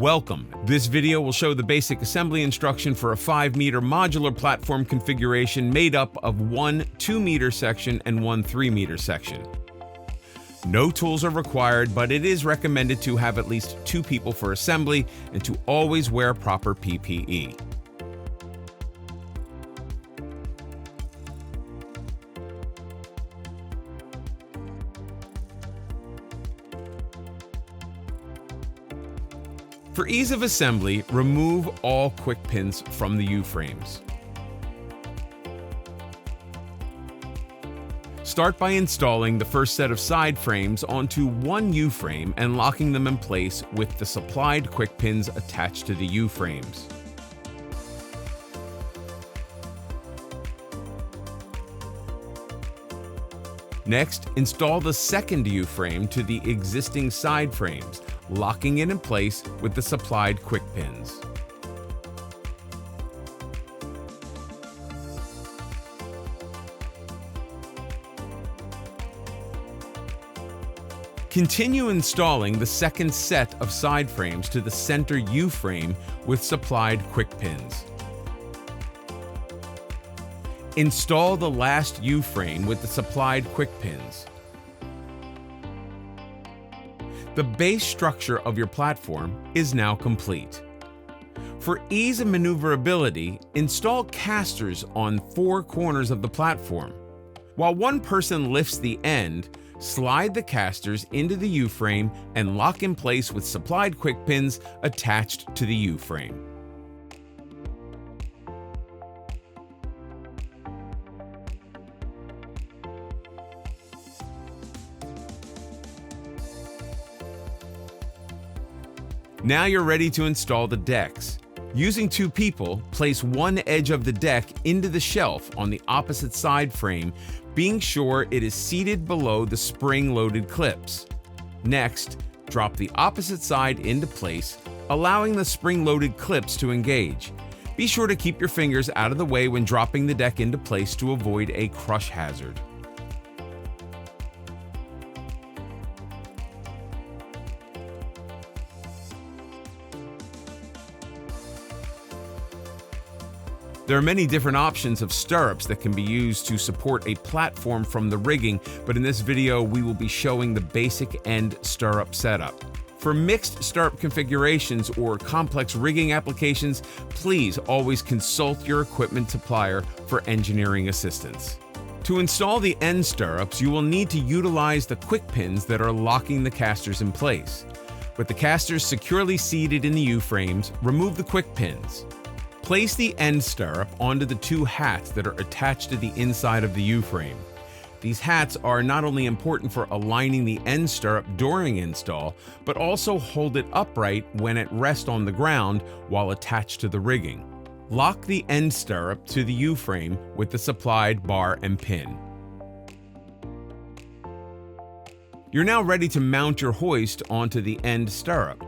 Welcome. This video will show the basic assembly instruction for a 5-meter modular platform configuration made up of one 2-meter section and one 3-meter section. No tools are required, but it is recommended to have at least 2 people for assembly and to always wear proper PPE. For ease of assembly, remove all quick pins from the U-frames. Start by installing the first set of side frames onto one U-frame and locking them in place with the supplied quick pins attached to the U-frames. Next, install the second U-frame to the existing side frames, locking it in place with the supplied quick pins. Continue installing the second set of side frames to the center U-frame with supplied quick pins. Install the last U-frame with the supplied quick pins. The base structure of your platform is now complete. For ease of maneuverability, install casters on 4 corners of the platform. While one person lifts the end, slide the casters into the U-frame and lock in place with supplied quick pins attached to the U-frame. Now you're ready to install the decks. Using 2 people, place one edge of the deck into the shelf on the opposite side frame, being sure it is seated below the spring-loaded clips. Next, drop the opposite side into place, allowing the spring-loaded clips to engage. Be sure to keep your fingers out of the way when dropping the deck into place to avoid a crush hazard. There are many different options of stirrups that can be used to support a platform from the rigging, but in this video we will be showing the basic end stirrup setup. For mixed stirrup configurations or complex rigging applications, please always consult your equipment supplier for engineering assistance. To install the end stirrups, you will need to utilize the quick pins that are locking the casters in place. With the casters securely seated in the U-frames, remove the quick pins. Place the end stirrup onto the 2 hats that are attached to the inside of the U-frame. These hats are not only important for aligning the end stirrup during install, but also hold it upright when at rest on the ground while attached to the rigging. Lock the end stirrup to the U-frame with the supplied bar and pin. You're now ready to mount your hoist onto the end stirrup.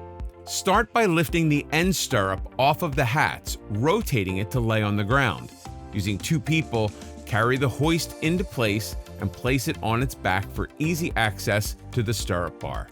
Start by lifting the end stirrup off of the hats, rotating it to lay on the ground. Using 2 people, carry the hoist into place and place it on its back for easy access to the stirrup bar.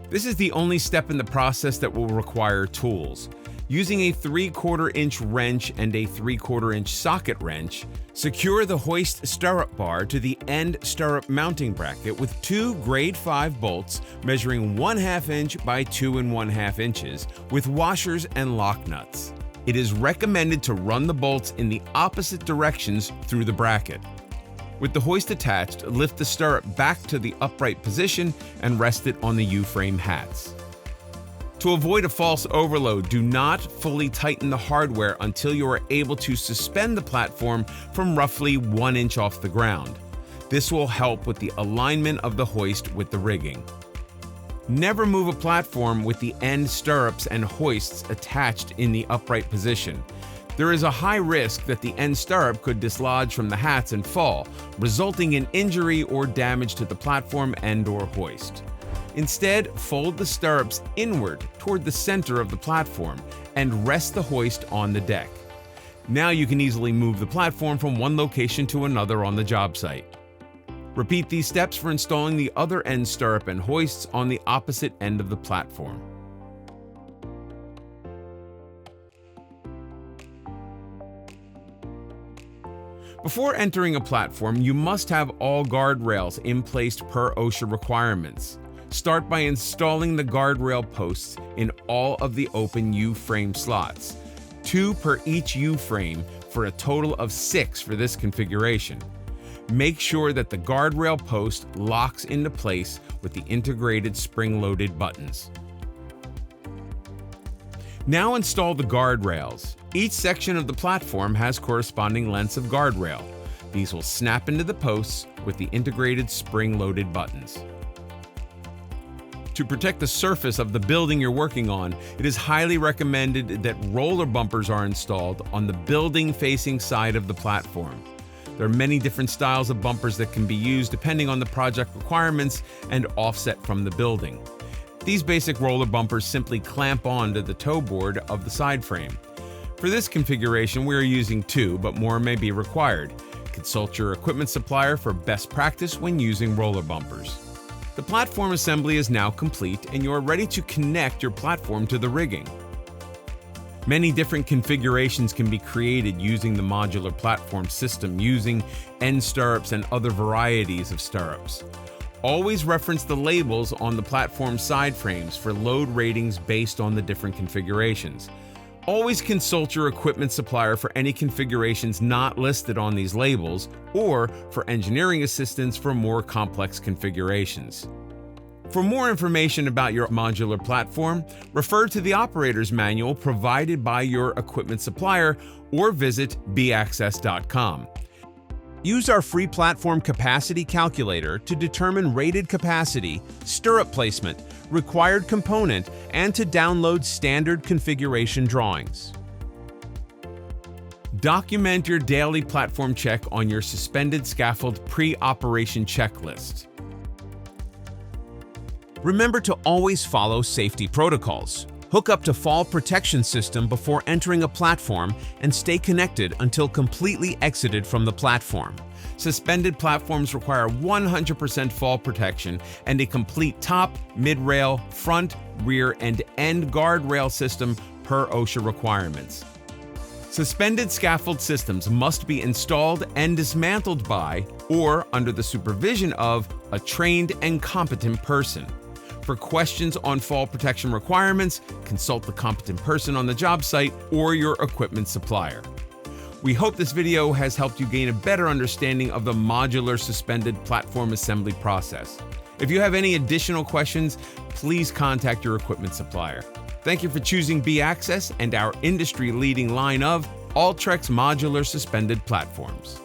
This is the only step in the process that will require tools. Using a 3/4 inch wrench and a 3/4 inch socket wrench, secure the hoist stirrup bar to the end stirrup mounting bracket with 2 grade 5 bolts measuring 1/2 inch by 2 1/2 inches with washers and lock nuts. It is recommended to run the bolts in the opposite directions through the bracket. With the hoist attached, lift the stirrup back to the upright position and rest it on the U-frame hats. To avoid a false overload, do not fully tighten the hardware until you are able to suspend the platform from roughly 1 inch off the ground. This will help with the alignment of the hoist with the rigging. Never move a platform with the end stirrups and hoists attached in the upright position. There is a high risk that the end stirrup could dislodge from the hats and fall, resulting in injury or damage to the platform and/or hoist. Instead, fold the stirrups inward toward the center of the platform and rest the hoist on the deck. Now you can easily move the platform from one location to another on the job site. Repeat these steps for installing the other end stirrup and hoists on the opposite end of the platform. Before entering a platform, you must have all guardrails in place per OSHA requirements. Start by installing the guardrail posts in all of the open U-frame slots, 2 per each U-frame for a total of 6 for this configuration. Make sure that the guardrail post locks into place with the integrated spring-loaded buttons. Now install the guardrails. Each section of the platform has corresponding lengths of guardrail. These will snap into the posts with the integrated spring-loaded buttons. To protect the surface of the building you're working on, it is highly recommended that roller bumpers are installed on the building-facing side of the platform. There are many different styles of bumpers that can be used depending on the project requirements and offset from the building. These basic roller bumpers simply clamp onto the toe board of the side frame. For this configuration, we are using 2, but more may be required. Consult your equipment supplier for best practice when using roller bumpers. The platform assembly is now complete and you are ready to connect your platform to the rigging. Many different configurations can be created using the modular platform system using end stirrups and other varieties of stirrups. Always reference the labels on the platform side frames for load ratings based on the different configurations. Always consult your equipment supplier for any configurations not listed on these labels or for engineering assistance for more complex configurations. For more information about your modular platform, refer to the operator's manual provided by your equipment supplier or visit baccess.com. Use our free platform capacity calculator to determine rated capacity, stirrup placement, required component, and to download standard configuration drawings. Document your daily platform check on your suspended scaffold pre-operation checklist. Remember to always follow safety protocols. Hook up to fall protection system before entering a platform and stay connected until completely exited from the platform. Suspended platforms require 100% fall protection and a complete top, mid-rail, front, rear, and end guardrail system per OSHA requirements. Suspended scaffold systems must be installed and dismantled by, or under the supervision of, a trained and competent person. For questions on fall protection requirements, consult the competent person on the job site or your equipment supplier. We hope this video has helped you gain a better understanding of the modular suspended platform assembly process. If you have any additional questions, please contact your equipment supplier. Thank you for choosing baccess and our industry-leading line of Ultrex modular suspended platforms.